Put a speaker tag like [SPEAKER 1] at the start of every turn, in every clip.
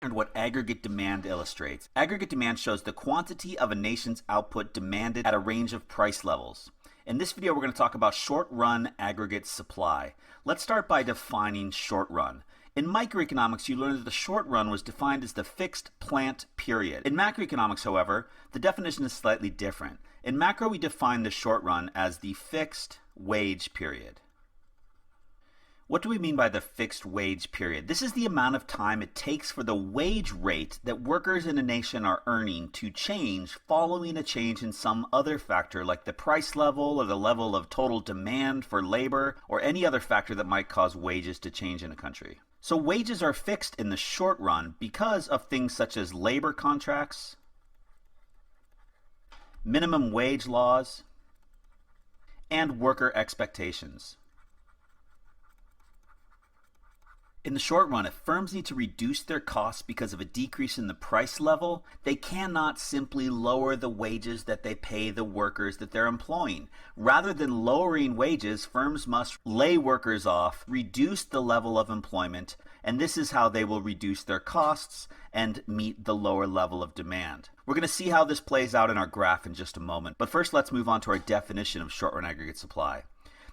[SPEAKER 1] and what aggregate demand illustrates. Aggregate demand shows the quantity of a nation's output demanded at a range of price levels. In this video, we're going to talk about short-run aggregate supply. Let's start by defining short-run. In microeconomics, you learned that the short run was defined as the fixed plant period. In macroeconomics, however, the definition is slightly different. In macro, we define the short run as the fixed wage period. What do we mean by the fixed wage period? This is the amount of time it takes for the wage rate that workers in a nation are earning to change following a change in some other factor like the price level or the level of total demand for labor or any other factor that might cause wages to change in a country. So wages are fixed in the short run because of things such as labor contracts, minimum wage laws, and worker expectations. In the short run, if firms need to reduce their costs because of a decrease in the price level, they cannot simply lower the wages that they pay the workers that they're employing. Rather than lowering wages, firms must lay workers off, reduce the level of employment, and this is how they will reduce their costs and meet the lower level of demand. We're going to see how this plays out in our graph in just a moment, but first let's move on to our definition of short-run aggregate supply.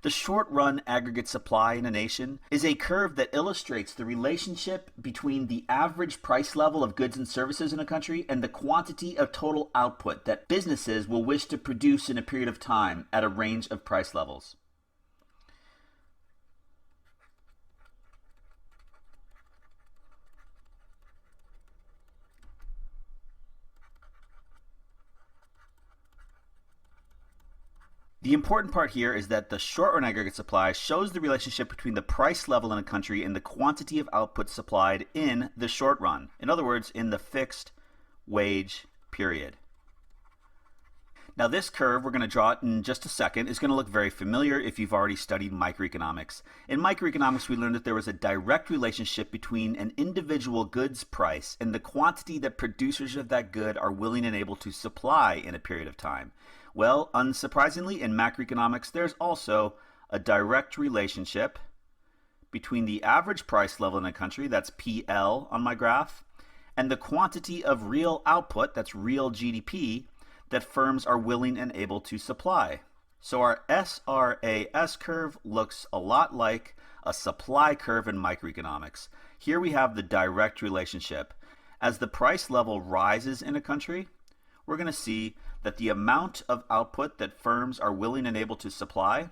[SPEAKER 1] The short-run aggregate supply in a nation is a curve that illustrates the relationship between the average price level of goods and services in a country and the quantity of total output that businesses will wish to produce in a period of time at a range of price levels. The important part here is that the short-run aggregate supply shows the relationship between the price level in a country and the quantity of output supplied in the short run. In other words, in the fixed wage period. Now this curve, we're going to draw it in just a second, is going to look very familiar if you've already studied microeconomics. In microeconomics, we learned that there was a direct relationship between an individual goods price and the quantity that producers of that good are willing and able to supply in a period of time. Well, unsurprisingly, in macroeconomics, there's also a direct relationship between the average price level in a country, that's PL on my graph, and the quantity of real output, that's real GDP, that firms are willing and able to supply. So our SRAS curve looks a lot like a supply curve in microeconomics. Here we have the direct relationship. As the price level rises in a country, we're going to see that the amount of output that firms are willing and able to supply,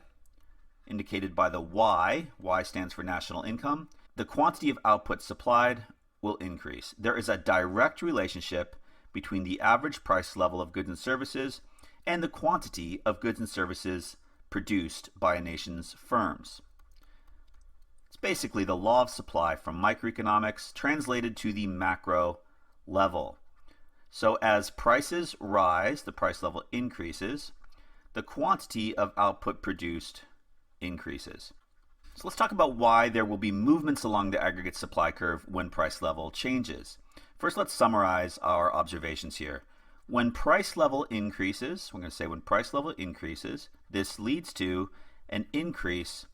[SPEAKER 1] indicated by the Y stands for national income, the quantity of output supplied will increase. There is a direct relationship between the average price level of goods and services and the quantity of goods and services produced by a nation's firms. It's basically the law of supply from microeconomics translated to the macro level. So as prices rise, the price level increases, the quantity of output produced increases. So let's talk about why there will be movements along the aggregate supply curve when price level changes. First, let's summarize our observations here. When price level increases, we're going to say when price level increases, this leads to an increase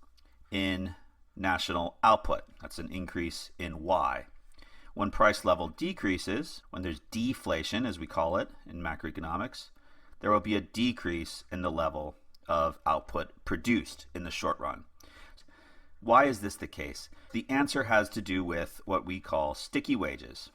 [SPEAKER 1] in national output. That's an increase in Y. When price level decreases, when there's deflation, as we call it in macroeconomics, there will be a decrease in the level of output produced in the short run. Why is this the case? The answer has to do with what we call sticky wages.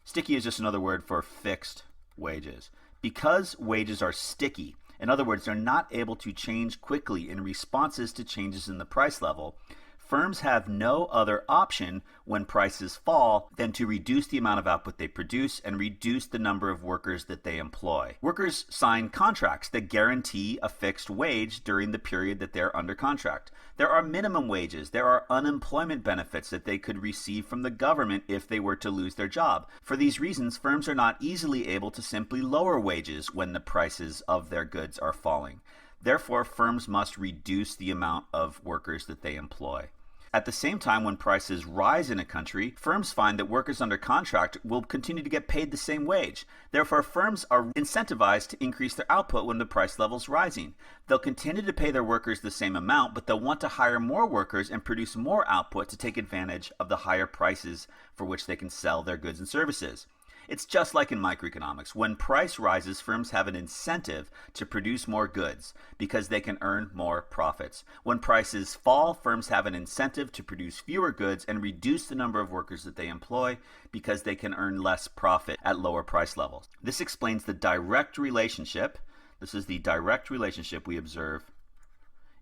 [SPEAKER 1] Sticky is just another word for fixed wages. Because wages are sticky, in other words, they're not able to change quickly in responses to changes in the price level, firms have no other option when prices fall than to reduce the amount of output they produce and reduce the number of workers that they employ. Workers sign contracts that guarantee a fixed wage during the period that they're under contract. There are minimum wages. There are unemployment benefits that they could receive from the government if they were to lose their job. For these reasons, firms are not easily able to simply lower wages when the prices of their goods are falling. Therefore, firms must reduce the amount of workers that they employ. At the same time, when prices rise in a country, firms find that workers under contract will continue to get paid the same wage. Therefore, firms are incentivized to increase their output when the price level is rising. They'll continue to pay their workers the same amount, but they'll want to hire more workers and produce more output to take advantage of the higher prices for which they can sell their goods and services. It's just like in microeconomics. When price rises, firms have an incentive to produce more goods because they can earn more profits. When prices fall, firms have an incentive to produce fewer goods and reduce the number of workers that they employ because they can earn less profit at lower price levels. This explains the direct relationship. This is the direct relationship we observe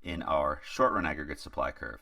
[SPEAKER 1] in our short-run aggregate supply curve.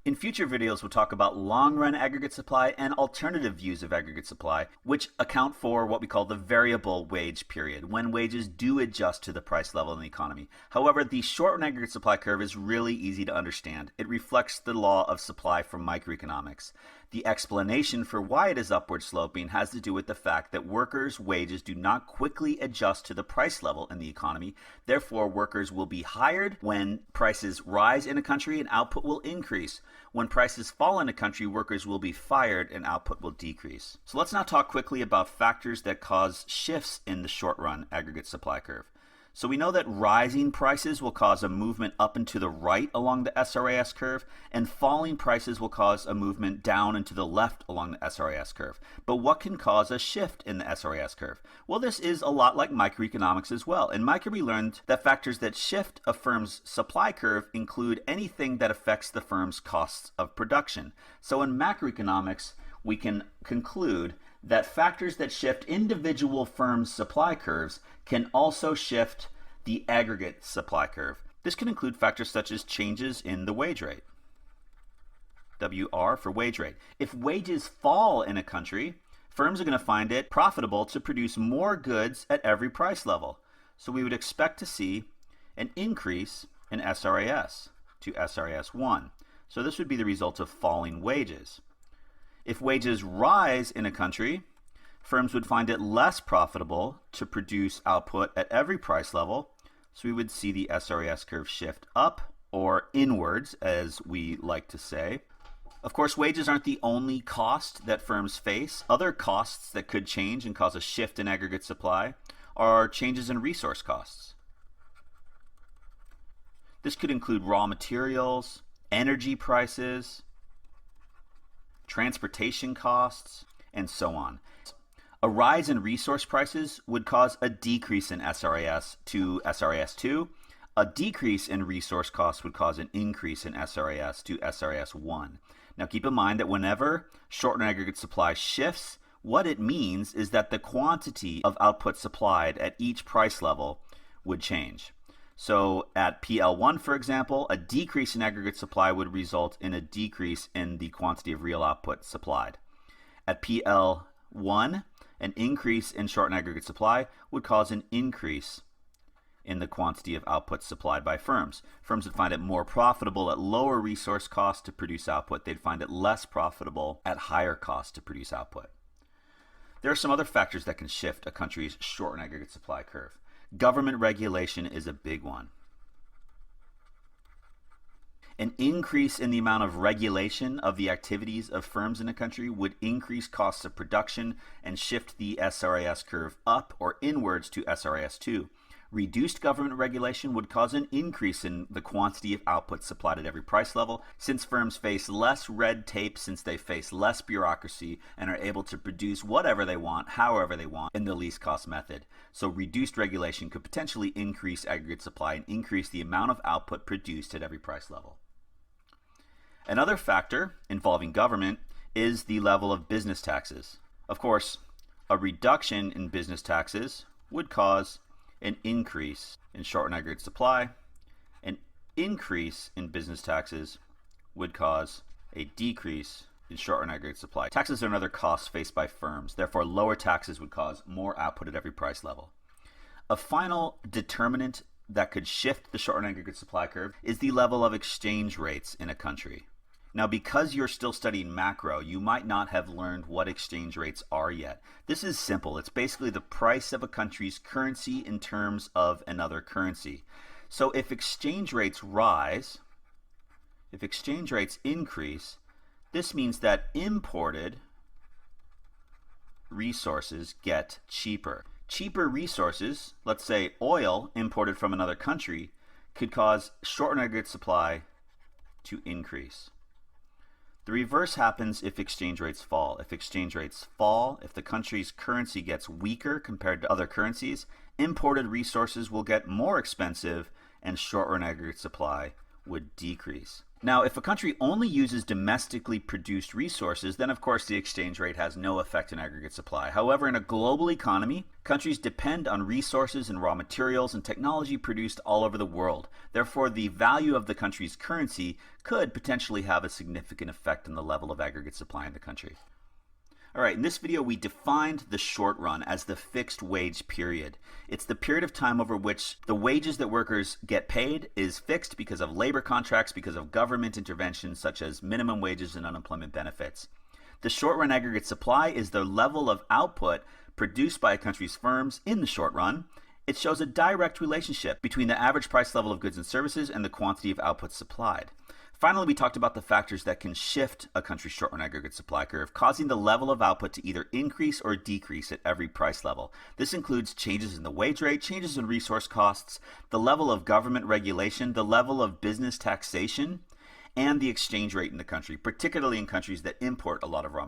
[SPEAKER 1] In future videos, we'll talk about long-run aggregate supply and alternative views of aggregate supply, which account for what we call the variable wage period, when wages do adjust to the price level in the economy. However, the short-run aggregate supply curve is really easy to understand. It reflects the law of supply from microeconomics. The explanation for why it is upward sloping has to do with the fact that workers' wages do not quickly adjust to the price level in the economy. Therefore, workers will be hired when prices rise in a country and output will increase. When prices fall in a country, workers will be fired and output will decrease. So let's now talk quickly about factors that cause shifts in the short-run aggregate supply curve. So we know that rising prices will cause a movement up and to the right along the SRAS curve, and falling prices will cause a movement down and to the left along the SRAS curve. But what can cause a shift in the SRAS curve? Well, this is a lot like microeconomics as well. In micro, we learned that factors that shift a firm's supply curve include anything that affects the firm's costs of production. So in macroeconomics, we can conclude that factors that shift individual firms' supply curves can also shift the aggregate supply curve. This can include factors such as changes in the wage rate. WR for wage rate. If wages fall in a country, firms are going to find it profitable to produce more goods at every price level. So we would expect to see an increase in SRAS to SRAS1. So this would be the result of falling wages. If wages rise in a country, firms would find it less profitable to produce output at every price level, so we would see the SRAS curve shift up or inwards, as we like to say. Of course, wages aren't the only cost that firms face. Other costs that could change and cause a shift in aggregate supply are changes in resource costs. This could include raw materials, energy prices, transportation costs, and so on. A rise in resource prices would cause a decrease in SRAS to SRAS2. A decrease in resource costs would cause an increase in SRAS to SRAS1. Now keep in mind that whenever short-run aggregate supply shifts, what it means is that the quantity of output supplied at each price level would change. So at PL1, for example, a decrease in aggregate supply would result in a decrease in the quantity of real output supplied. At PL1, an increase in short-run aggregate supply would cause an increase in the quantity of output supplied by firms. Firms would find it more profitable at lower resource cost to produce output. They'd find it less profitable at higher cost to produce output. There are some other factors that can shift a country's short-run aggregate supply curve. Government regulation is a big one. An increase in the amount of regulation of the activities of firms in a country would increase costs of production and shift the SRAS curve up or inwards to SRAS2. Reduced government regulation would cause an increase in the quantity of output supplied at every price level, since firms face less red tape, since they face less bureaucracy and are able to produce whatever they want, however they want, in the least cost method. So reduced regulation could potentially increase aggregate supply and increase the amount of output produced at every price level. Another factor involving government is the level of business taxes. Of course, a reduction in business taxes would cause an increase in short-run aggregate supply. An increase in business taxes would cause a decrease in short-run aggregate supply. Taxes are another cost faced by firms. Therefore, lower taxes would cause more output at every price level. A final determinant that could shift the short-run aggregate supply curve is the level of exchange rates in a country. Now, because you're still studying macro, you might not have learned what exchange rates are yet. This is simple. It's basically the price of a country's currency in terms of another currency. So if exchange rates rise, if exchange rates increase, this means that imported resources get cheaper. Cheaper resources, let's say oil imported from another country, could cause short run aggregate supply to increase. The reverse happens if exchange rates fall. If exchange rates fall, if the country's currency gets weaker compared to other currencies, imported resources will get more expensive and short run aggregate supply would decrease. Now, if a country only uses domestically produced resources, then of course the exchange rate has no effect on aggregate supply. However, in a global economy, countries depend on resources and raw materials and technology produced all over the world. Therefore, the value of the country's currency could potentially have a significant effect on the level of aggregate supply in the country. All right, in this video, we defined the short run as the fixed wage period. It's the period of time over which the wages that workers get paid is fixed because of labor contracts, because of government interventions such as minimum wages and unemployment benefits. The short run aggregate supply is the level of output produced by a country's firms in the short run. It shows a direct relationship between the average price level of goods and services and the quantity of output supplied. Finally, we talked about the factors that can shift a country's short run aggregate supply curve, causing the level of output to either increase or decrease at every price level. This includes changes in the wage rate, changes in resource costs, the level of government regulation, the level of business taxation, and the exchange rate in the country, particularly in countries that import a lot of raw materials.